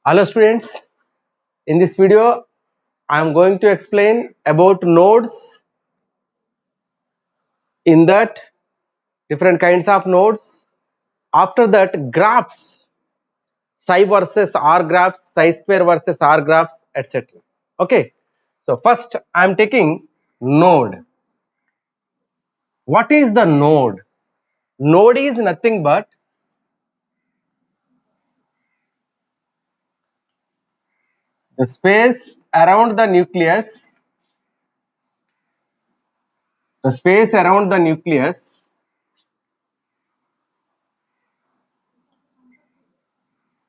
Hello students, in this video I am going to explain about nodes, in that different kinds of nodes, after that graphs, psi versus r graphs, psi square versus r graphs, etc. Okay, so first I am taking node. What is the node? Node is nothing but the space around the nucleus,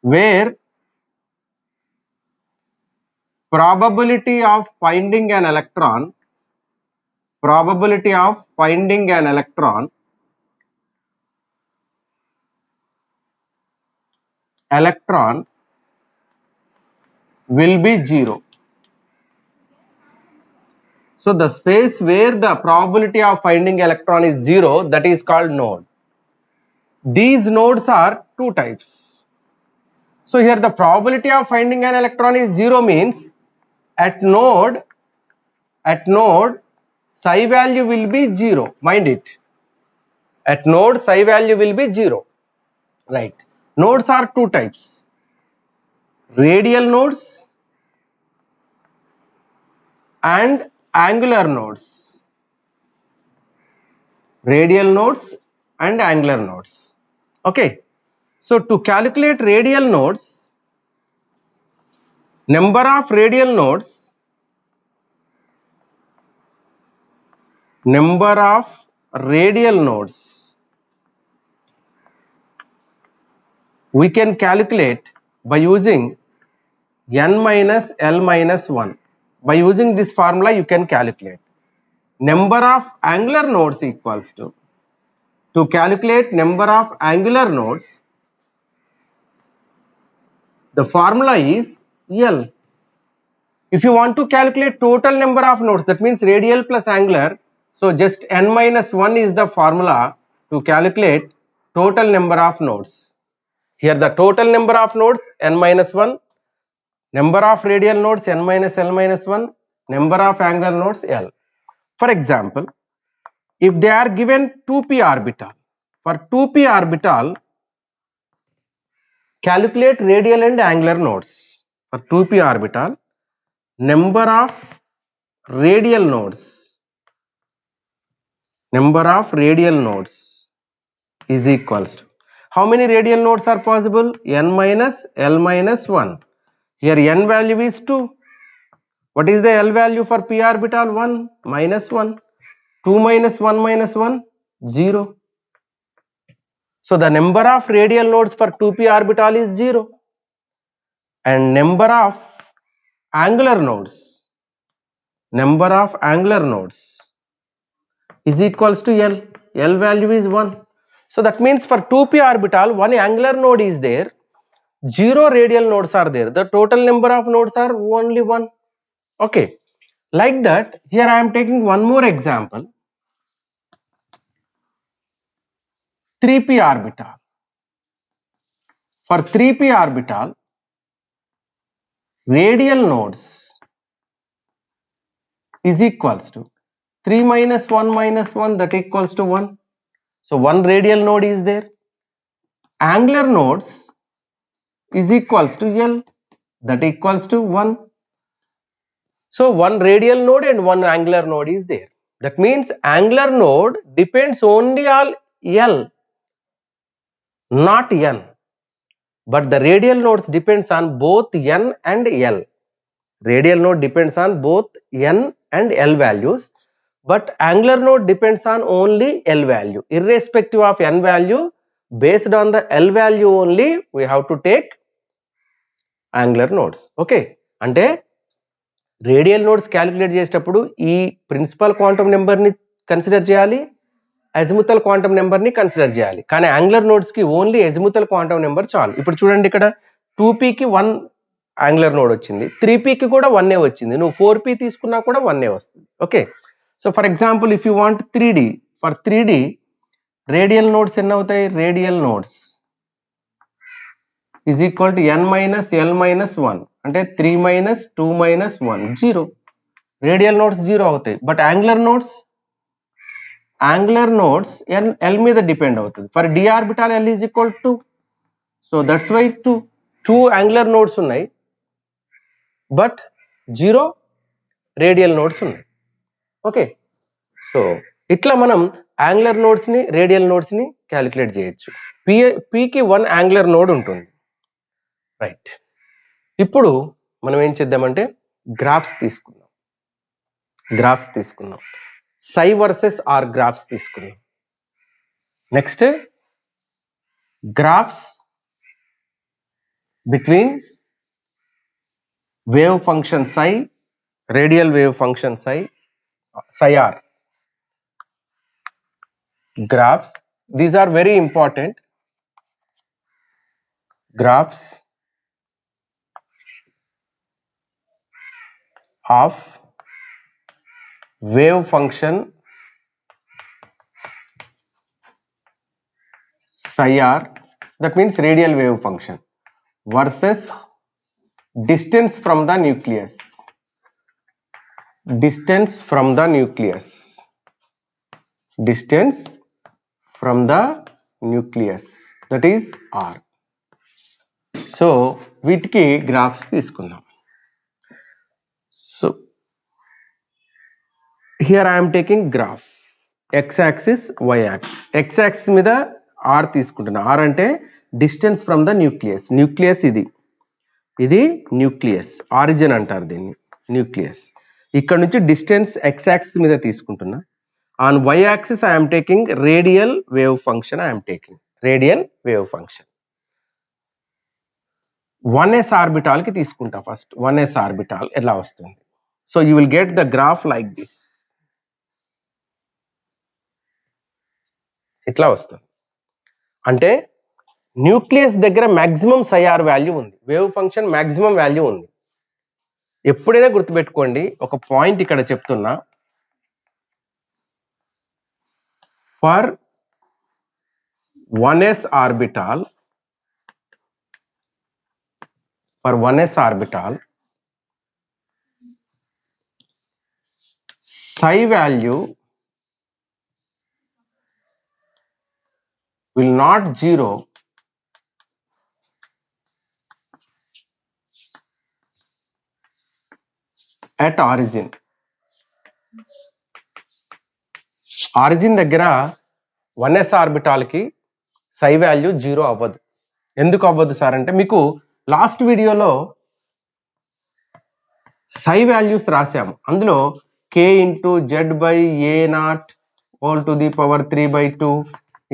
where probability of finding an electron electron will be 0. So the space where the probability of finding electron is 0, that is called node. These nodes are two types. So here the probability of finding an electron is 0 means at node psi value will be 0. Mind it. At node psi value will be 0. Right. Nodes are two types. Radial nodes and angular nodes. Radial nodes and angular nodes. Okay. So to calculate radial nodes, number of radial nodes, we can calculate by using n minus L minus 1. By using this formula you can calculate. Number of angular nodes equals to calculate number of angular nodes, the formula is L. If you want to calculate total number of nodes, that means radial plus angular, so just n minus 1 is the formula to calculate total number of nodes. Here the total number of nodes n minus 1, number of radial nodes n minus L minus 1, number of angular nodes L. For example, if they are given 2p orbital, for 2p orbital calculate radial and angular nodes. For 2p orbital, number of radial nodes is equals to, how many radial nodes are possible? N minus L minus 1. Here n value is 2. What is the L value for p orbital? 1 minus 1. 2 minus 1 minus 1, 0. So the number of radial nodes for 2p orbital is 0. And number of angular nodes is equals to L. L value is 1. So that means for 2p orbital, one angular node is there, 0 radial nodes are there. The total number of nodes are only 1. Okay. Like that, here I am taking one more example. 3p orbital. For 3p orbital, radial nodes is equals to 3 minus 1 minus 1, that equals to 1. So one radial node is there. Angular nodes is equals to L, that equals to 1. So one radial node and one angular node is there. That means angular node depends only on L, not N. But the radial nodes depends on both N and L. Radial node depends on both N and L values, but angular node depends on only L value. Irrespective of N value, based on the L value only, we have to take angular nodes. Okay. అంటే radial nodes calculate చేసేటప్పుడు ఈ principal quantum నెంబర్ని consider చేయాలి, azimuthal quantum నెంబర్ని consider చేయాలి. కానీ angular నోడ్స్కి only azimuthal quantum number చాలు. ఇప్పుడు చూడండి, ఇక్కడ 2pకి 1 యాంగులర్ నోడ్ వచ్చింది, 3pకి కూడా 1 వచ్చింది. నువ్వు 4p తీసుకున్నా కూడా 1 వస్తుంది. Okay. So for example if you want 3d, for 3d radial nodes ఎన్ని అవుతాయి? Radial nodes is equal to n minus L minus 1 అంటే 3 మైనస్ 2 మైనస్ 1 0. రేడియల్ నోట్స్ 0 అవుతాయి. బట్ యాంగులర్ నోట్స్ ఎల్ మీద డిపెండ్ అవుతుంది. For d orbital l is equal to, so that's why two angular nodes ఉన్నాయి but 0 radial nodes ఉన్నాయి. Okay, so ఇట్లా మనం angular nodes ని radial nodes ని calculate చేయొచ్చు. పీకి 1 యాంగులర్ నోడ్ ఉంటుంది. రైట్, ఇప్పుడు మనం ఏం చేద్దామంటే గ్రాఫ్స్ తీసుకుందాం. సై వర్సెస్ ఆర్ గ్రాఫ్స్ తీసుకుందాం. Next graphs between wave function psi, radial wave function psi r. Graphs, these are very important. Graphs of wave function psi r, that means radial wave function, versus distance from the nucleus. Distance from the nucleus. That is r. So వీటికి graphs తీసుకుందాం. So here I'm taking graph x axis y axis. x axis మీద r తీసుకుంటున్నా. r అంటే distance from the nucleus. ఇది nucleus, origin అంటారు దీన్ని, nucleus. ఇక్కడ నుంచి డిస్టెన్స్ x యాక్సిస్ మీద తీసుకుంటున్నా. On y axis I am taking radial wave function. 1s orbital కి తీసుకుంటా ఫస్ట్. 1s ఆర్బిటాల్ ఎలా వస్తుంది? So you will get the graph like this. ఇట్లా వస్తుంది. అంటే న్యూక్లియస్ దగ్గర మాక్సిమం psi r వాల్యూ ఉంది, వేవ్ ఫంక్షన్ మాక్సిమం వాల్యూ ఉంది. ఎప్పుడైనా గుర్తుపెట్టుకోండి, ఒక పాయింట్ ఇక్కడ చెప్తున్నా. For 1s orbital, psi value will not 0 at origin. Origin దగ్గర 1s ఆర్బిటాల్ కి psi వాల్యూ 0 అవ్వదు. ఎందుకు అవ్వదు సార్ అంటే, మీకు లాస్ట్ వీడియోలో psi వాల్యూస్ రాసాము. అందులో k into Z by a not whole to the power 3/2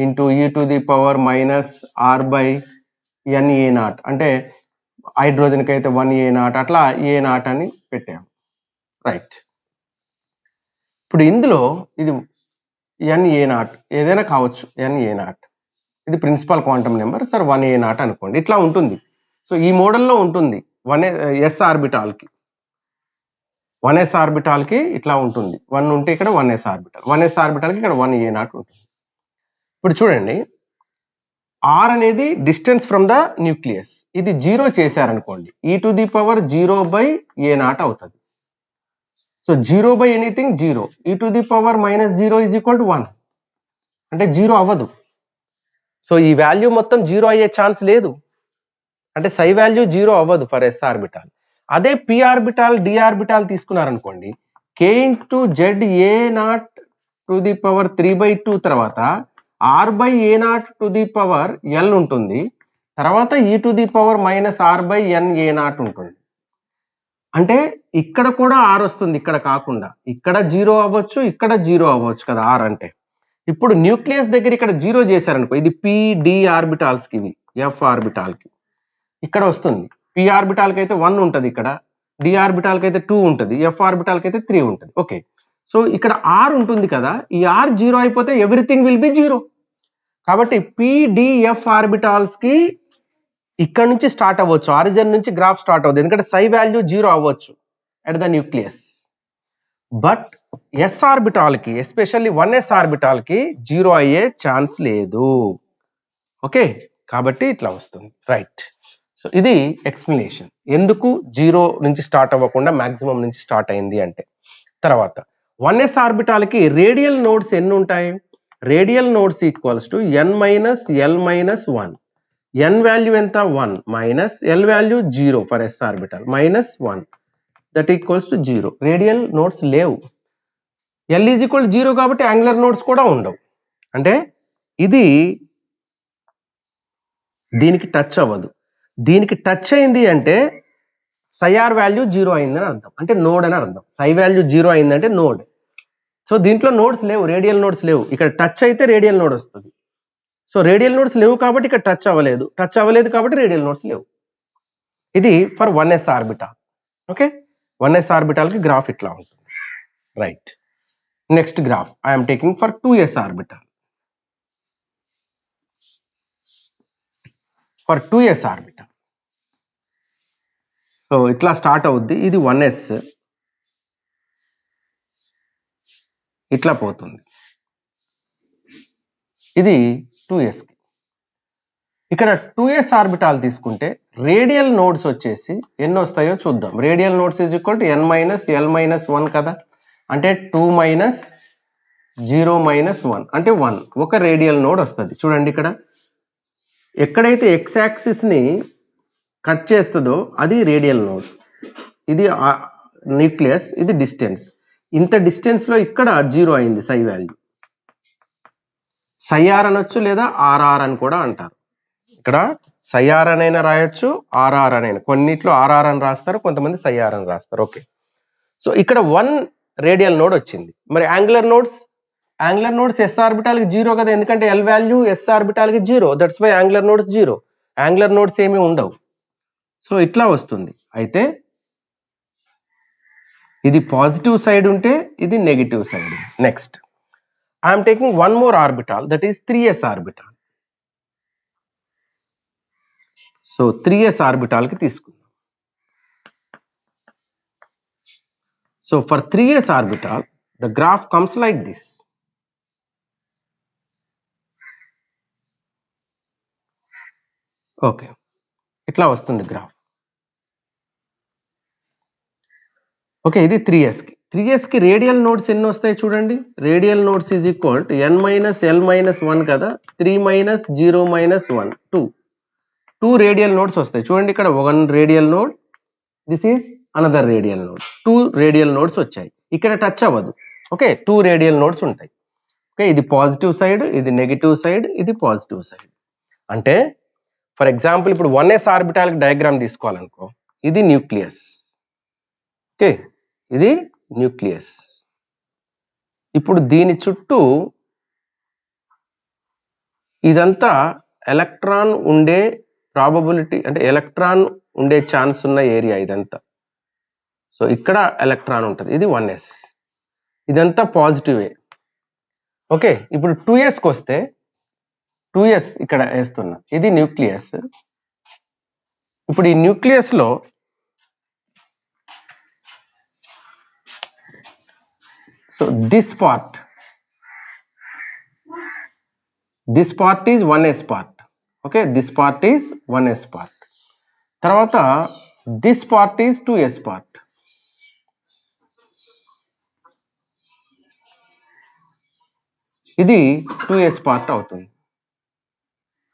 into e to the power minus r by n A not, అంటే హైడ్రోజన్కి అయితే 1 ఏ నాట్, అట్లా ఏ నాట్ అని పెట్టాము. రైట్, ఇప్పుడు ఇందులో ఇది n ఏ నాట్ ఏదైనా కావచ్చు, n ఏ నాట్ ఇది ప్రిన్సిపల్ క్వాంటమ్ నెంబర్ సార్, 1 ఏ నాట్ అనుకోండి. ఇట్లా ఉంటుంది. సో ఈ మోడల్లో ఉంటుంది. 1s ఆర్బిటాల్కి ఇట్లా ఉంటుంది. 1 ఉంటే ఇక్కడ 1s ఆర్బిటాల్కి ఇక్కడ 1 ఏ నాట్ ఉంటుంది. ఇప్పుడు చూడండి, r అనేది డిస్టెన్స్ ఫ్రమ్ ద న్యూక్లియస్. ఇది 0 చేశారనుకోండి, e to the power 0 by a naught అవుతుంది. So 0 by anything 0, e to the power minus 0 is equal to 1, అంటే 0 అవ్వదు. సో ఈ వాల్యూ మొత్తం 0 అయ్యే ఛాన్స్ లేదు, అంటే psi వాల్యూ 0 అవ్వదు ఫర్ s ఆర్బిటాల్. అదే p ఆర్బిటాల్ d ఆర్బిటాల్ తీసుకున్నారనుకోండి, k into Z a naught to the power 3/2 తర్వాత r by a naught to the power l ఉంటుంది, తర్వాత e to the power minus r by n A naught ఉంటుంది. అంటే ఇక్కడ కూడా r వస్తుంది, ఇక్కడ కాకుండా. ఇక్కడ 0 అవ్వచ్చు, ఇక్కడ 0 అవ్వచ్చు కదా r అంటే. ఇప్పుడు న్యూక్లియస్ దగ్గర ఇక్కడ 0 చేశారనుకో, ఇది p d ఆర్బిటాల్స్కి, ఇవి f ఆర్బిటాల్కి ఇక్కడ వస్తుంది. p ఆర్బిటాల్కి అయితే 1 ఉంటుంది, ఇక్కడ d ఆర్బిటాల్కి అయితే 2 ఉంటుంది, f ఆర్బిటాల్కి అయితే 3 ఉంటుంది. ఓకే, సో ఇక్కడ r ఉంటుంది కదా, ఈ r 0 అయిపోతే ఎవ్రీథింగ్ విల్ బి 0. కాబట్టి p d f ఆర్బిటాల్స్కి ఇక్కడ నుంచి స్టార్ట్ అవ్వచ్చు, ఆరిజిన్ నుంచి గ్రాఫ్ స్టార్ట్ అవుతుంది, ఎందుకంటే psi వాల్యూ 0 అవ్వచ్చు at the nucleus. But s ఆర్బిటాల్కి, ఎస్పెషల్లీ 1s ఆర్బిటాల్కి 0 అయ్యే ఛాన్స్ లేదు. ఓకే, కాబట్టి ఇట్లా వస్తుంది. రైట్, సో ఇది ఎక్స్ప్లెనేషన్ ఎందుకు 0 నుంచి స్టార్ట్ అవ్వకుండా మాక్సిమం నుంచి స్టార్ట్ అయింది అంటే. తర్వాత 1s ఆర్బిటాల్కి రేడియల్ నోడ్స్ ఎన్ని ఉంటాయి? Radial nodes equals to n minus L minus 1. n value ఎంత? 1 minus l value 0 for s orbital minus 1 that equals to 0. Radial nodes లేవు. l ఈజ్ ఈక్వల్ 0 కాబట్టి యాంగులర్ నోడ్స్ కూడా ఉండవు. అంటే ఇది దీనికి టచ్ అవ్వదు. దీనికి టచ్ అయింది అంటే psi r వాల్యూ 0 అయిందని అర్థం, అంటే నోడ్ అని అర్థం. psi వాల్యూ 0 అయిందంటే నోడ్. సో దీంట్లో నోడ్స్ లేవు, రేడియల్ నోడ్స్ లేవు. ఇక్కడ టచ్ అయితే రేడియల్ నోడ్ వస్తుంది. సో రేడియల్ నోడ్స్ లేవు కాబట్టి ఇక్కడ టచ్ అవ్వలేదు కాబట్టి రేడియల్ నోడ్స్ లేవు. ఇది for 1s orbital. Okay, 1s orbital కి గ్రాఫ్ ఇట్లా ఉంటుంది. Right, next graph I'm taking for 2s orbital. For 2s orbital so ఇట్లా స్టార్ట్ అవుద్ది. ఇది 1s ఇట్లా పోతుంది. ఇది 2s కి. ఇక్కడ 2s ఆర్బిటాల్ తీసుకుంటే రేడియల్ నోడ్స్ వచ్చేసి ఎన్ని వస్తాయో చూద్దాం. Radial nodes is equal to n minus L minus 1 కదా, అంటే 2 మైనస్ 0 మైనస్ 1 అంటే 1. ఒక రేడియల్ నోడ్ వస్తుంది. చూడండి ఇక్కడ ఎక్కడైతే x యాక్సిస్ ని కట్ చేస్తుందో అది రేడియల్ నోడ్. ఇది న్యూక్లియస్, ఇది డిస్టెన్స్. ఇంత డిస్టెన్స్ లో ఇక్కడ 0 అయింది psi వాల్యూ. psi r అనొచ్చు లేదా rr అని కూడా అంటారు. ఇక్కడ psi r అనైనా రాయొచ్చు, rr అనైనా. కొన్నిట్లో rr అని రాస్తారు, కొంతమంది psi r అని రాస్తారు. ఓకే, సో ఇక్కడ 1 రేడియల్ నోడ్ వచ్చింది. మరి యాంగులర్ నోడ్స్ s ఆర్బిటాల్ కి 0 కదా, ఎందుకంటే l వాల్యూ s ఆర్బిటాల్ కి 0. That's why angular nodes 0. Angular nodes ఏమీ ఉండవు. సో ఇట్లా వస్తుంది. అయితే ఇది పాజిటివ్ సైడ్ ఉంటే ఇది negative side. Next I'm taking one more orbital, that is 3s orbital. So 3s orbital కి తీసుకుందాం. So for 3s orbital the graph comes like this. Okay, ఇట్లా వస్తుంది గ్రాఫ్. ఓకే, ఇది 3s కి. 3s కి radial nodes ఎన్ని వస్తాయి చూడండి. Radial nodes is equal to n minus L minus 1 కదా, 3 మైనస్ 0 మైనస్ 1 2 రేడియల్ నోడ్స్ వస్తాయి. చూడండి ఇక్కడ 1 radial node, this is another radial node. 2 radial nodes వచ్చాయి. ఇక్కడ టచ్ అవ్వదు. ఓకే, 2 రేడియల్ నోడ్స్ ఉంటాయి. ఓకే, ఇది పాజిటివ్ సైడ్, ఇది నెగిటివ్ సైడ్, ఇది పాజిటివ్ సైడ్. అంటే ఫర్ ఎగ్జాంపుల్ ఇప్పుడు 1s ఆర్బిటాల్ డయాగ్రామ్ తీసుకోవాలనుకో, ఇది న్యూక్లియస్. ఓకే, ఇది న్యూక్లియస్. ఇప్పుడు దీని చుట్టూ ఇదంతా ఎలక్ట్రాన్ ఉండే ప్రాబబిలిటీ, అంటే ఎలక్ట్రాన్ ఉండే ఛాన్స్ ఉన్న ఏరియా ఇదంతా. సో ఇక్కడ ఎలక్ట్రాన్ ఉంటుంది, ఇది 1s. ఇదంతా పాజిటివే. ఓకే, ఇప్పుడు 2sకి వస్తే 2s ఇక్కడ వేస్తున్నా, ఇది న్యూక్లియస్. ఇప్పుడు ఈ న్యూక్లియస్ లో so this part is 1s part. Okay, this part is 1s part. తర్వాత this part is 2s part. ఇది 2s పార్ట్ అవుతుంది.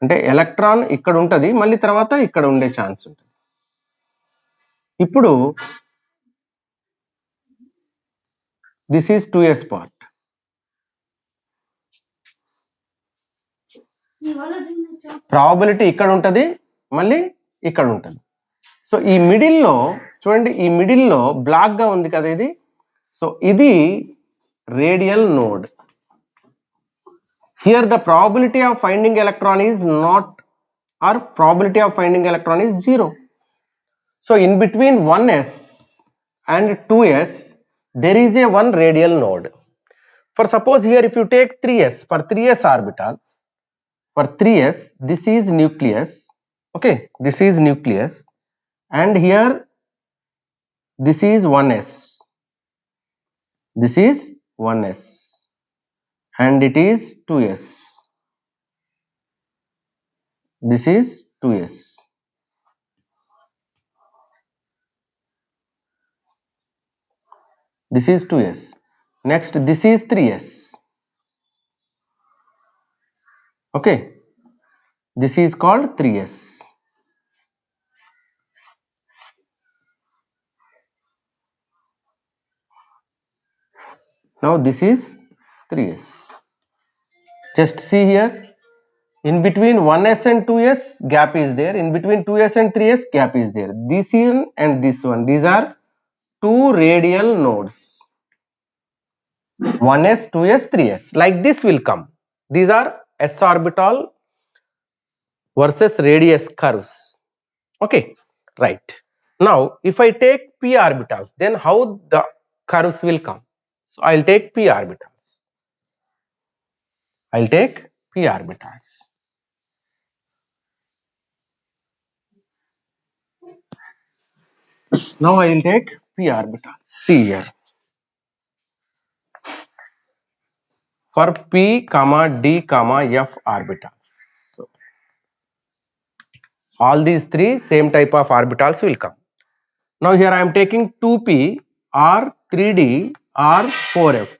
అంటే ఎలక్ట్రాన్ ఇక్కడ ఉంటుంది, మళ్ళీ తర్వాత ఇక్కడ ఉండే ఛాన్స్ ఉంటుంది. ఇప్పుడు this is 2s part. Probability ఇక్కడ ఉంటుంది, మళ్ళీ ఇక్కడ ఉంటుంది. సో ఈ మిడిల్లో చూడండి, ఈ మిడిల్లో బ్లాక్ గా ఉంది కదా ఇది. సో ఇది radial node. Here the probability of finding electron is not, or probability of finding electron is 0. So in between 1s and 2s there is a one radial node. For suppose here if you take 3s, for 3s orbital, for 3s this is nucleus. Okay, this is nucleus, and here this is 1s, this is 1s, and it is 2s, this is 2s. This is 2s. Next, this is 3s. Okay, this is called 3s. Now this is 3s. Just see here, in between 1s and 2s gap is there, in between 2s and 3s gap is there. This one and this one, these are two radial nodes. 1s, 2s, 3s, like this will come. These are s orbital versus radius curves. Okay, right. Now if I take p orbitals, then how the curves will come? So I'll take p orbitals. I'll take p orbitals. Now I will take p orbitals. See here. For p, comma d, comma f orbitals. So all these three same type of orbitals will come. Now here I am taking 2p or 3d or 4f.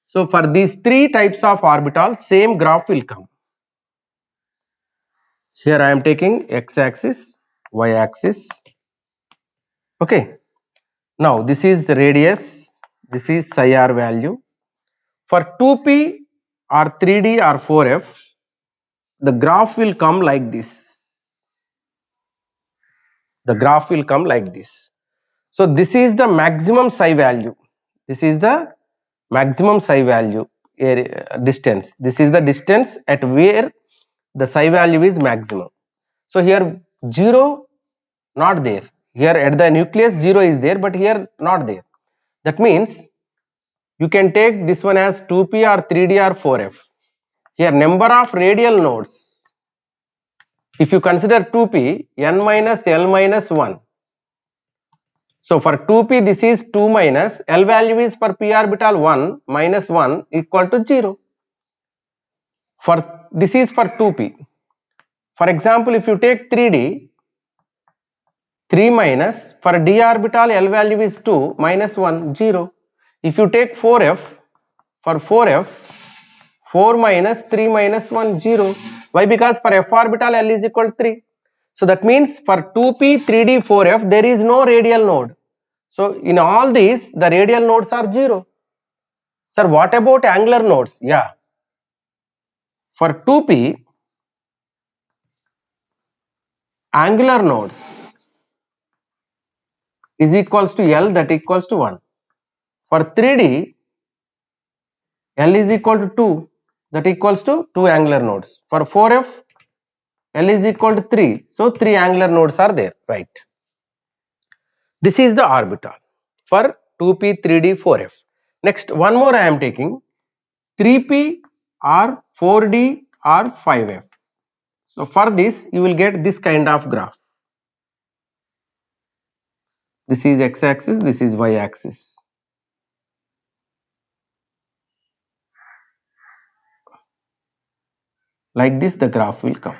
So for these three types of orbitals, same graph will come. Here I am taking x-axis, y-axis. Okay. Now this is the radius, this is psi r value. For 2p or 3d or 4f, the graph will come like this. The graph will come like this. So this is the maximum psi value. This is the maximum psi value distance. This is the distance at where the psi value is maximum. So here 0 not there. Here at the nucleus 0 is there, but here not there. That means you can take this one as 2p or 3d or 4f. Here number of radial nodes. If you consider 2p, n minus l minus 1. So for 2p this is 2 minus, L value is for p orbital 1 minus 1 equal to 0. For this is for 2p. For example, if you take 3d, 3 minus, for d orbital L value is 2 minus 1 0. If you take 4f, for 4f 4 minus 3 minus 1 0. Why? Because for f orbital L is equal to 3. So that means for 2p, 3d, 4f there is no radial node. So in all these the radial nodes are 0. Sir, what about angular nodes? Yeah. For 2p, angular nodes is equals to L, that equals to 1. For 3d, L is equal to 2, that equals to 2 angular nodes. For 4f, L is equal to 3, so 3 angular nodes are there, right. This is the orbital for 2p, 3d, 4f. Next, one more I am taking 3p or 4d or 5f. So for this you will get this kind of graph. This is x-axis, this is y-axis. Like this the graph will come.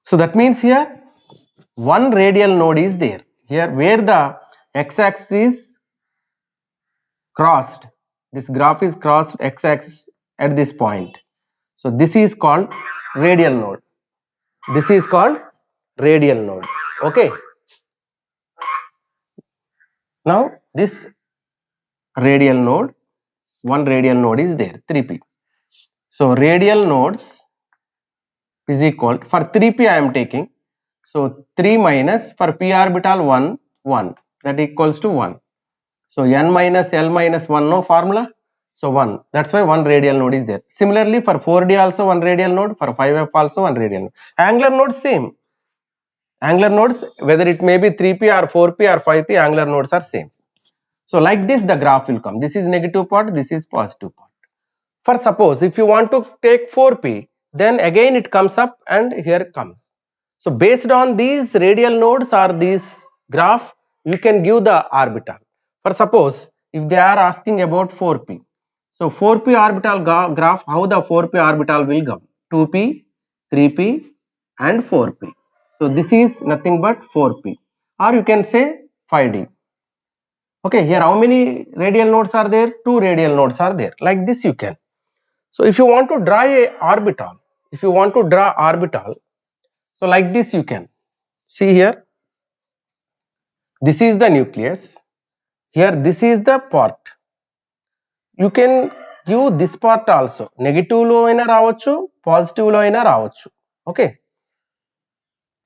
So that means here one radial node is there. Here where the x-axis is crossed, this graph is crossed x-axis at this point. So this is called radial node. This is called radial node. Okay. Now this radial node, one radial node is there, 3p. So radial nodes is equal, for 3p I am taking, so 3 minus, for p orbital 1, 1, that equals to 1. So n minus L minus 1, no formula, so 1, that's why one radial node is there. Similarly for 4d also one radial node, for 5f also one radial node. Angular nodes same. Angular nodes, whether it may be 3p or 4p or 5p, angular nodes are same. So like this the graph will come. This is negative part, this is positive part. For suppose if you want to take 4p, then again it comes up and here it comes. So based on these radial nodes or this graph, you can give the orbital. For suppose if they are asking about 4p. So 4p orbital graph, how the 4p orbital will come? 2p, 3p and 4p. So this is nothing but 4p. or you can say 5d. Okay, here how many radial nodes are there? 2 radial nodes are there. Like this you can. So if you want to draw a orbital, so like this you can. See here, this is the nucleus. Here this is the part. You can give this part also. Negative lo aina ravachu, positive lo aina ravachu. Okay.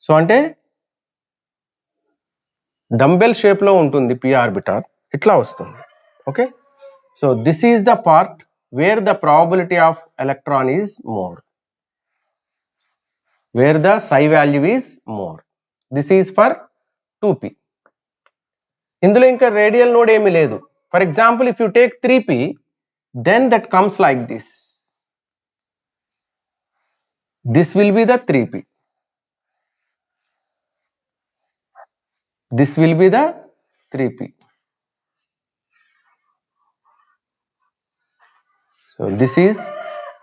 So ante dumbbell shape lo untundi p orbital. Itla vastundi. Okay. So this is the part where the probability of electron is more. Where the psi value is more. This is for 2p. ఇందులో ఇంకా radial node ఏమీ లేదు. For example if you take 3p, then that comes like this. This will be the 3p. This will be the 3p. So this is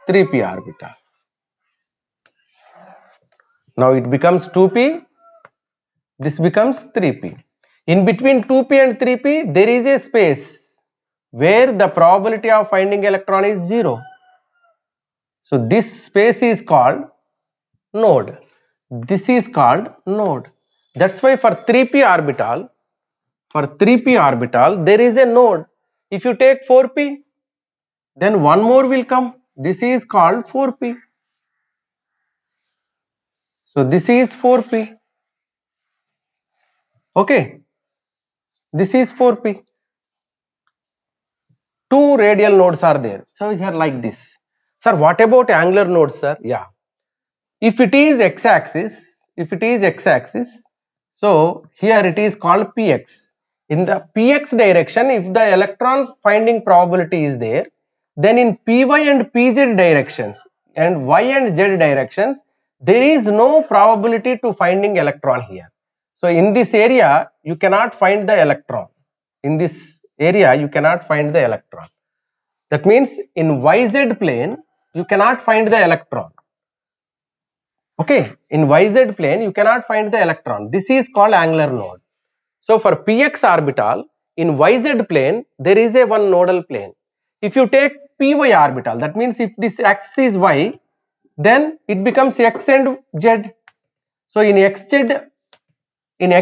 3p orbital. Now it becomes 2p. This becomes 3p. In between 2p and 3p, there is a space where the probability of finding electron is 0. So this space is called node. This is called node. That's why for 3p orbital, there is a node. If you take 4p, then one more will come. This is called 4p. So this is 4p. Okay. This is 4p. 2 radial nodes are there. So here like this. Sir, what about angular nodes, sir? Yeah. If it is x-axis, so here it is called px. In the px direction, if the electron finding probability is there, then in py and pz directions and y and z directions, there is no probability to finding electron here. So in this area, you cannot find the electron. In this area, you cannot find the electron. That means in yz plane, you cannot find the electron. Okay, in yz plane, you cannot find the electron. This is called angular node. So for px orbital, in yz plane, there is a one nodal plane. If you take py orbital, that means if this axis is y, then it becomes x and z. So in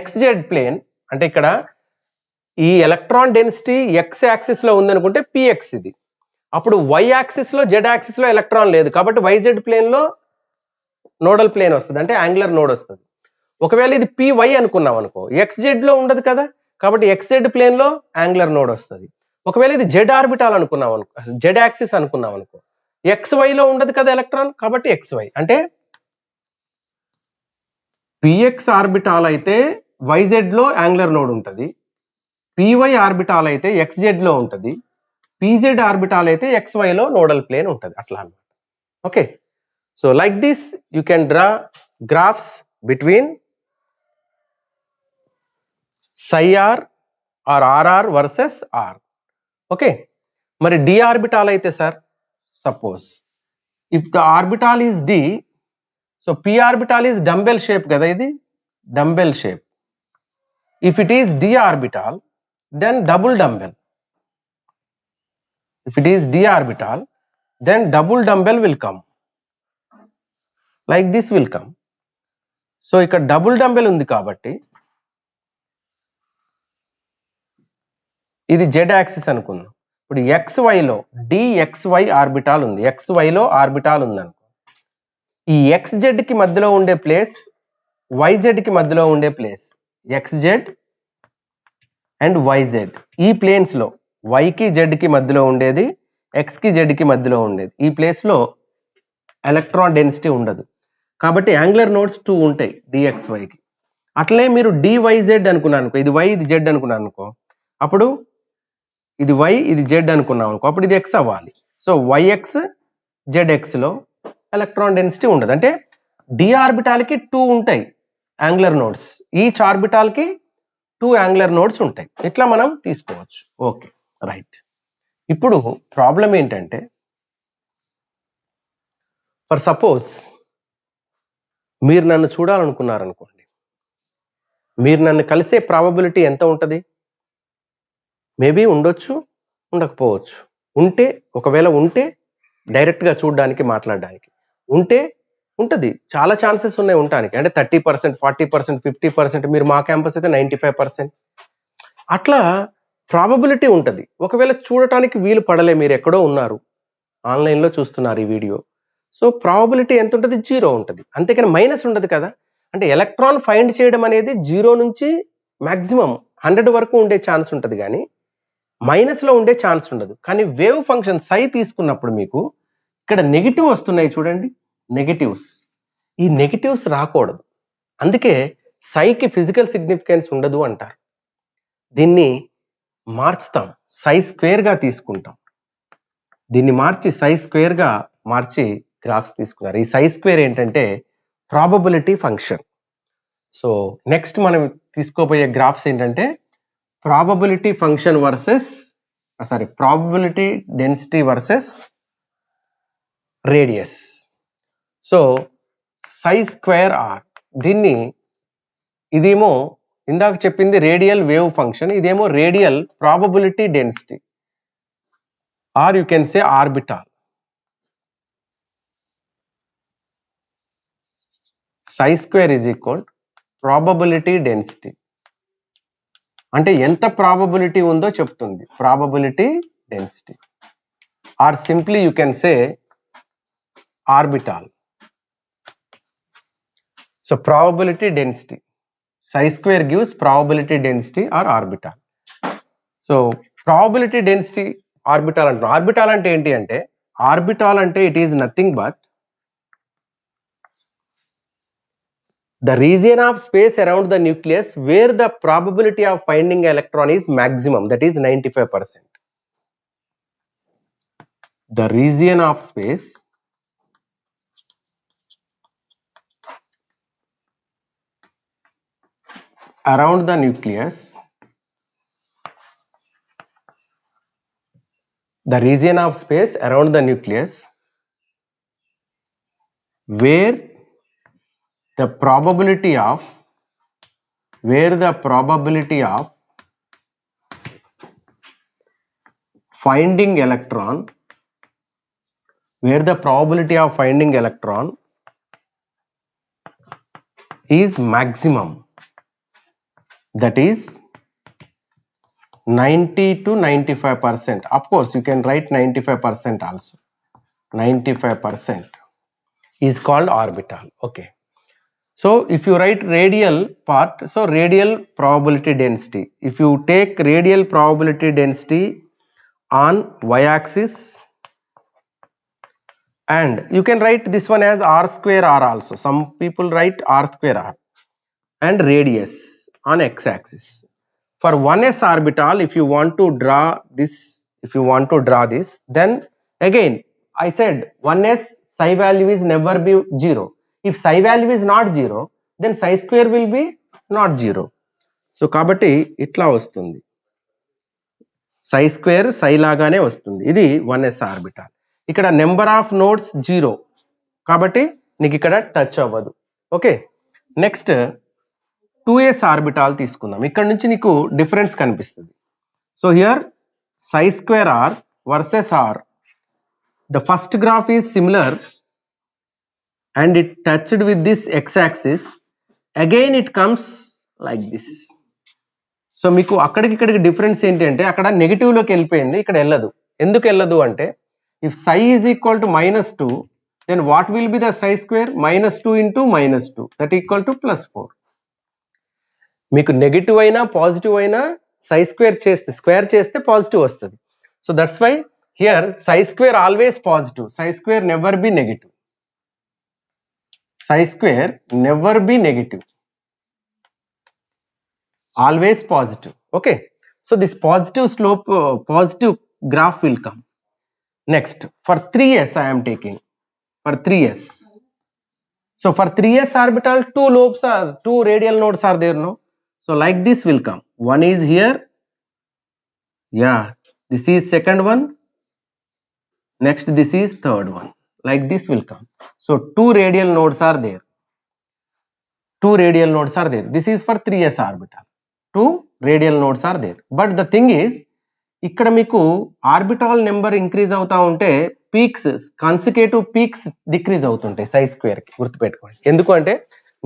xz plane, అంటే ఇక్కడ ఈ electron density x axis లో ఉందనుకుంటే px ఇది. అప్పుడు y axis లో z axis లో electron లేదు కాబట్టి yz ప్లేన్ లో నోడల్ ప్లేన్ వస్తుంది, అంటే యాంగులర్ నోడ్ వస్తుంది. ఒకవేళ ఇది py అనుకున్నాం అనుకో, xz లో ఉండదు కదా, కాబట్టి xz ప్లేన్ లో యాంగులర్ నోడ్ వస్తుంది. ఒకవేళ ఇది z ఆర్బిటాల్ అనుకున్నాం అనుకో, z యాక్సిస్ అనుకున్నాం అనుకో, xy లో ఉండదు కదా ఎలక్ట్రాన్, కాబట్టి xy. అంటే px ఆర్బిటాల్ అయితే yz లో యాంగులర్ నోడ్ ఉంటుంది, py ఆర్బిటాల్ అయితే xz లో ఉంటుంది, pz ఆర్బిటాల్ అయితే xy లో నోడల్ ప్లేన్ ఉంటుంది, అట్లా అన్నమాట. Okay. So like this you can draw graphs between psi r or rr versus r. Okay. మరి d orbital అయితే sir, suppose if the orbital is d, so p orbital is dumbbell shape కదా, ఇది dumbbell shape. If it is d orbital, then double dumbbell. If it is d orbital, then double dumbbell will come. Like this will come. So ఇక్కడ double dumbbell ఉంది కాబట్టి ఇది z axis అనుకుందాం. ఇప్పుడు xy లో dxy orbital ఉంది, xy లో orbital ఉంది అనుకో. ఈ xz కి మధ్యలో ఉండే ప్లేస్, yz కి మధ్యలో ఉండే ప్లేస్, xz అండ్ yz ఈ ప్లేన్స్ లో y కి z కి మధ్యలో ఉండేది, x కి z కి మధ్యలో ఉండేది, ఈ ప్లేస్ లో ఎలక్ట్రాన్ డెన్సిటీ ఉండదు. కాబట్టి యాంగులర్ నోడ్స్ 2 ఉంటాయి dxy కి. అట్లనే మీరు dyz అనుకున్నాను అనుకో, ఇది y ఇది z అనుకున్నాను అనుకో, అప్పుడు ఇది y ఇది z అనుకున్నాం అనుకో, అప్పుడు ఇది x అవ్వాలి. సో yx zx లో ఎలక్ట్రాన్ డెన్సిటీ ఉండదు. అంటే d ఆర్బిటాల్ కి 2 ఉంటాయి యాంగులర్ నోడ్స్, ఈచ్ ఆర్బిటాల్ కి 2 యాంగులర్ నోడ్స్ ఉంటాయి. ఇట్లా మనం తీసుకోవచ్చు. Okay, right. ఇప్పుడు ప్రాబ్లం ఏంటంటే, ఫర్ సపోజ్ మీరు నన్ను చూడాలనుకున్నారనుకోండి, మీరు నన్ను కలిసే ప్రాబబిలిటీ ఎంత ఉంటుంది? మేబీ ఉండొచ్చు, ఉండకపోవచ్చు. ఉంటే, ఒకవేళ ఉంటే డైరెక్ట్గా చూడడానికి, మాట్లాడడానికి, ఉంటే ఉంటుంది, చాలా ఛాన్సెస్ ఉన్నాయి ఉండడానికి. అంటే 30%, 40%, 50%, మీరు మా క్యాంపస్ అయితే 95%. అట్లా ప్రాబబిలిటీ ఉంటుంది. ఒకవేళ చూడటానికి వీలు పడలే, మీరు ఎక్కడో ఉన్నారు, ఆన్లైన్లో చూస్తున్నారు ఈ వీడియో, సో ప్రాబబిలిటీ ఎంత ఉంటుంది? 0 ఉంటుంది. అంతేకాని మైనస్ ఉండదు కదా. అంటే ఎలక్ట్రాన్ ఫైండ్ చేయడం అనేది 0 నుంచి మ్యాక్సిమం 100 వరకు ఉండే ఛాన్స్ ఉంటుంది, కానీ మైనస్లో ఉండే ఛాన్స్ ఉండదు. కానీ వేవ్ ఫంక్షన్ సై తీసుకున్నప్పుడు మీకు ఇక్కడ నెగిటివ్ వస్తున్నాయి చూడండి, నెగిటివ్స్. ఈ నెగిటివ్స్ రాకూడదు, అందుకే సైకి ఫిజికల్ సిగ్నిఫికెన్స్ ఉండదు అంటారు. దీన్ని మార్చుతాం, సై స్క్వేర్గా తీసుకుంటాం. దీన్ని మార్చి సై స్క్వేర్గా మార్చి గ్రాఫ్స్ తీసుకున్నారు. ఈ సై స్క్వేర్ ఏంటంటే ప్రాబబిలిటీ ఫంక్షన్. సో నెక్స్ట్ మనం తీసుకోబోయే గ్రాఫ్స్ ఏంటంటే probability function versus probability density versus radius. So psi square r, దీన్ని, ఇదేమో ఇందాక చెప్పింది రేడియల్ వేవ్ ఫంక్షన్, ఇదేమో radial probability density, or you can say orbital. Psi square is equal probability density, అంటే ఎంత ప్రాబబిలిటీ ఉందో చెప్తుంది, probability density, or simply you can say orbital. So probability density, psi square gives probability density are orbital. So probability density orbital అంటున్నాం. Orbital అంటే ఏంటి అంటే, orbital అంటే it is nothing but the region of space around the nucleus where the probability of finding an electron is maximum, that is 95%. The region of space around the nucleus, the region of space around the nucleus where the probability of finding electron, where the probability of finding electron is maximum, that is 90 to 95%. Of course you can write 95% also. 95% is called orbital. Okay, so if you write radial part, so radial probability density, if you take radial probability density on y-axis, and you can write this one as r square r also, some people write r square r, and radius on x-axis. For 1s orbital, if you want to draw this, then again I said 1s psi value is never be 0. If psi value is not 0, then psi square will be not 0. So kabatti itla vastundi, psi square psi lagane vastundi. Idi 1s orbital. Ikkada number of nodes 0 kabatti నీకు ఇక్కడ touch అవ్వదు. Okay, next 2s orbital తీసుకుందాం. ఇక్కడ నుంచి నీకు difference కనిపిస్తుంది. So here psi square r versus r, the first graph is similar and it touched with this x-axis, again it comes like this. So మీకు అక్కడికి ఇక్కడికి డిఫరెన్స్ ఏంటి అంటే, అక్కడ నెగిటివ్ లోకి వెళ్ళిపోయింది, ఇక్కడ వెళ్ళదు. ఎందుకు వెళ్ళదు అంటే, if psi is equal to -2, then what will be the psi square? -2 into -2, that equal to +4. మీకు నెగిటివ్ అయినా పాజిటివ్ అయినా psi స్క్వేర్ చేస్తే పాజిటివ్ వస్తుంది. So that's why here psi square always positive, psi square never be negative, psi square never be negative, always positive. Okay, so this positive slope, positive graph will come. Next, for 3s I am taking, for 3s, so for 3s orbital, two radial nodes are there, no? So like this will come, one is here, yeah, this is second one, next this is third one, like this will come. So two radial nodes are there. 2 radial nodes are there. This is for 3s orbital. 2 radial nodes are there. But the thing is, ఇక్కడ మీకు orbital number increase అవుతా ఉంటే peaks consecutive peaks decrease అవుతుంటాయి సై square కి, గుర్తుపెట్టుకోండి. ఎందుకంటే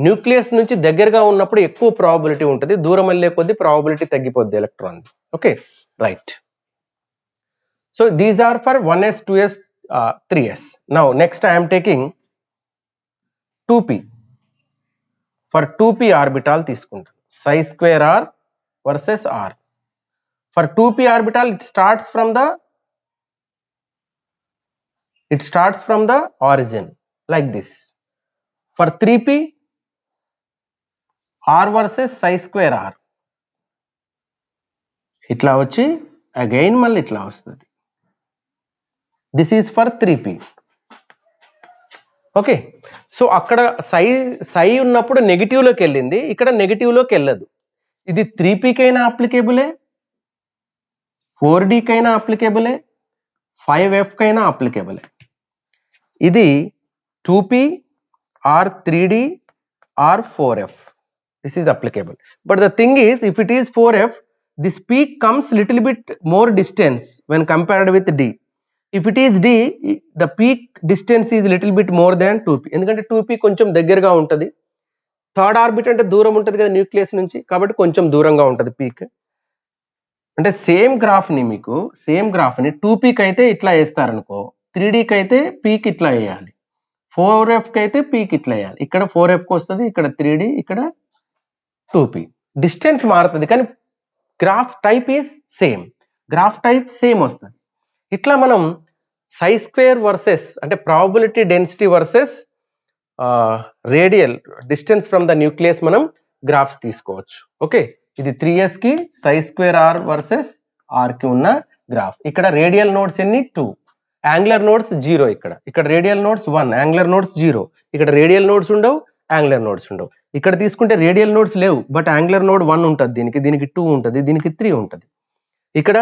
nucleus నుంచి దగ్గరగా ఉన్నప్పుడు ఎక్కువ ప్రాబబిలిటీ ఉంటుంది, దూరం వెళ్ళే కొద్దీ ప్రాబబిలిటీ తగ్గిపోద్ది electron. Okay, right. So these are for 1s 2s 3s. Now next I am taking 2p. For 2p orbital తీసుకుంటాను. Psi square r versus r. For 2p orbital, it starts from the origin like this. For 3p, r versus psi square r. Itla vachi again malli itla vastadi. This is for 3p. Okay. So akkada psi unnappudu negative loki ellindi, ikkada negative loki elladu. Idi 3p kaina applicable, 4d కైనా applicable, 5f కైనా applicable. ఇది 2p or 3d or 4f. This is applicable. But the thing is, if it is 4f, this peak comes little bit more distance when compared with d. If it is d, the peak distance is little bit more than 2p. ఎందుకంటే 2p కొంచెం దగ్గరగా ఉంటుంది. Third orbit అంటే దూరం ఉంటుంది కదా nucleus నుంచి, కాబట్టి కొంచెం దూరంగా ఉంటుంది పీక్. అంటే సేమ్ గ్రాఫ్ని 2pకి అయితే ఇట్లా వేస్తారనుకో, 3dకి అయితే పీక్ ఇట్లా వేయాలి, 4fకి అయితే పీక్ ఇట్లా వేయాలి. ఇక్కడ 4fకి వస్తుంది, ఇక్కడ 3d, ఇక్కడ 2p. డిస్టెన్స్ మారుతుంది కానీ గ్రాఫ్ టైప్ ఈజ్ సేమ్, వస్తుంది. ఇట్లా మనం సై స్క్వేర్ వర్సెస్ అంటే probability density versus radial distance from the nucleus మనం గ్రాఫ్స్ తీసుకోవచ్చు. ఓకే, ఇది 3s కి సై స్క్వేర్ r వర్సెస్ r కి ఉన్న గ్రాఫ్. ఇక్కడ రేడియల్ నోడ్స్ ఎన్ని 2, యాంగులర్ నోడ్స్ 0. ఇక్కడ రేడియల్ నోడ్స్ 1, యాంగులర్ నోడ్స్ 0. ఇక్కడ రేడియల్ నోడ్స్ ఉండవు, యాంగులర్ నోడ్స్ ఉండవు. ఇక్కడ తీసుకుంటే రేడియల్ నోడ్స్ లేవు, బట్ యాంగులర్ నోడ్ 1 ఉంటుంది, దీనికి 2 ఉంటుంది, దీనికి 3 ఉంటుంది. ఇక్కడ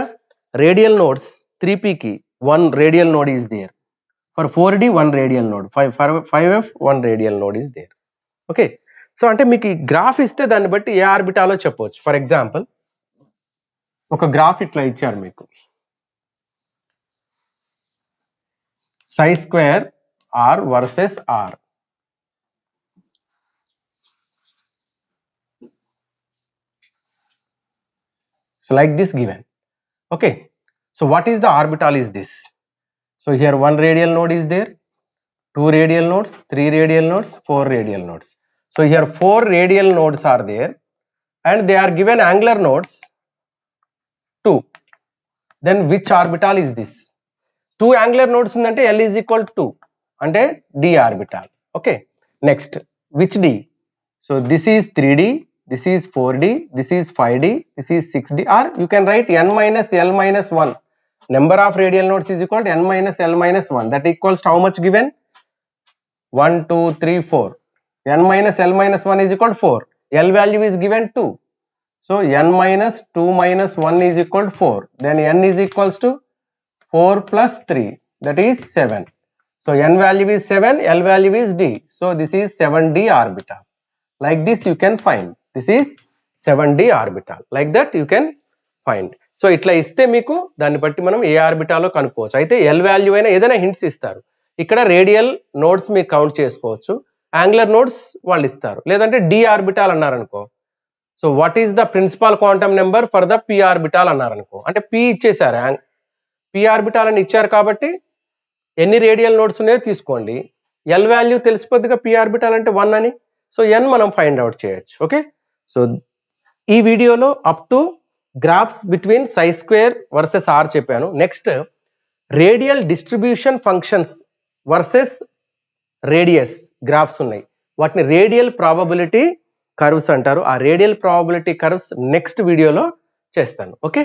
రేడియల్ నోడ్స్ 3pకి 1 radial node is there. For 4d 1 radial node, 5f 1 radial node is there. Okay, so అంటే మీకు ఈ గ్రాఫ్ ఇస్తే దాన్ని బట్టి ఏ ఆర్బిటాలో చెప్పవచ్చు. ఫర్ ఎగ్జాంపుల్ ఒక గ్రాఫ్ ఇట్లా ఇచ్చారు మీకు, సై square r versus r. So like this given. Okay, so what is the orbital is this? So here 1 radial node is there, 2 radial nodes, 3 radial nodes, 4 radial nodes. So here 4 radial nodes are there and they are given angular nodes 2. Then which orbital is this? 2 angular nodes undante L is equal to 2 ante d orbital. Okay, next which d? So this is 3d, this is 4d, this is 5d, this is 6d, or you can write n minus l minus 1. Number of radial nodes is equal to n minus l minus 1. That equals to how much given? 1 2 3 4. n minus l minus 1 is equal to 4. L value is given 2. So n minus 2 minus 1 is equal to 4. Then n is equals to 4 plus 3, that is 7. So n value is 7, L value is d. So this is 7d orbital. Like this you can find. This is 7d orbital. Like that you can find. So ఇట్లా ఇస్తే మీకు దాన్ని బట్టి మనం ఏ ఆర్బిటాలో కనుక్కోవచ్చు. అయితే L value అయినా ఏదైనా హింట్స్ ఇస్తారు. ఇక్కడ రేడియల్ నోడ్స్ మీరు కౌంట్ చేసుకోవచ్చు, యాంగులర్ నోడ్స్ వాళ్ళు ఇస్తారు, లేదంటే డి ఆర్బిటాల్ అన్నారనుకో. So what is the principal quantum number for the P orbital అన్నారనుకో, అంటే పి ఇచ్చేసారు, పి ఆర్బిటాల్ అని ఇచ్చారు కాబట్టి ఎన్ని రేడియల్ నోడ్స్ ఉన్నాయో తీసుకోండి. ఎల్ వాల్యూ తెలిసిపోద్దిగా పి ఆర్బిటాల్ అంటే 1 అని. సో ఎన్ మనం ఫైండ్ అవుట్ చేయొచ్చు. ఓకే, సో ఈ వీడియోలో up to graphs between psi square versus R చెప్పాను. Next radial distribution functions versus radius graphs ఉన్నాయి, వాటిని రేడియల్ ప్రాబబిలిటీ కర్వ్స్ అంటారు. ఆ రేడియల్ ప్రాబబిలిటీ కర్వ్స్ నెక్స్ట్ వీడియోలో చేస్తాను. ఓకే.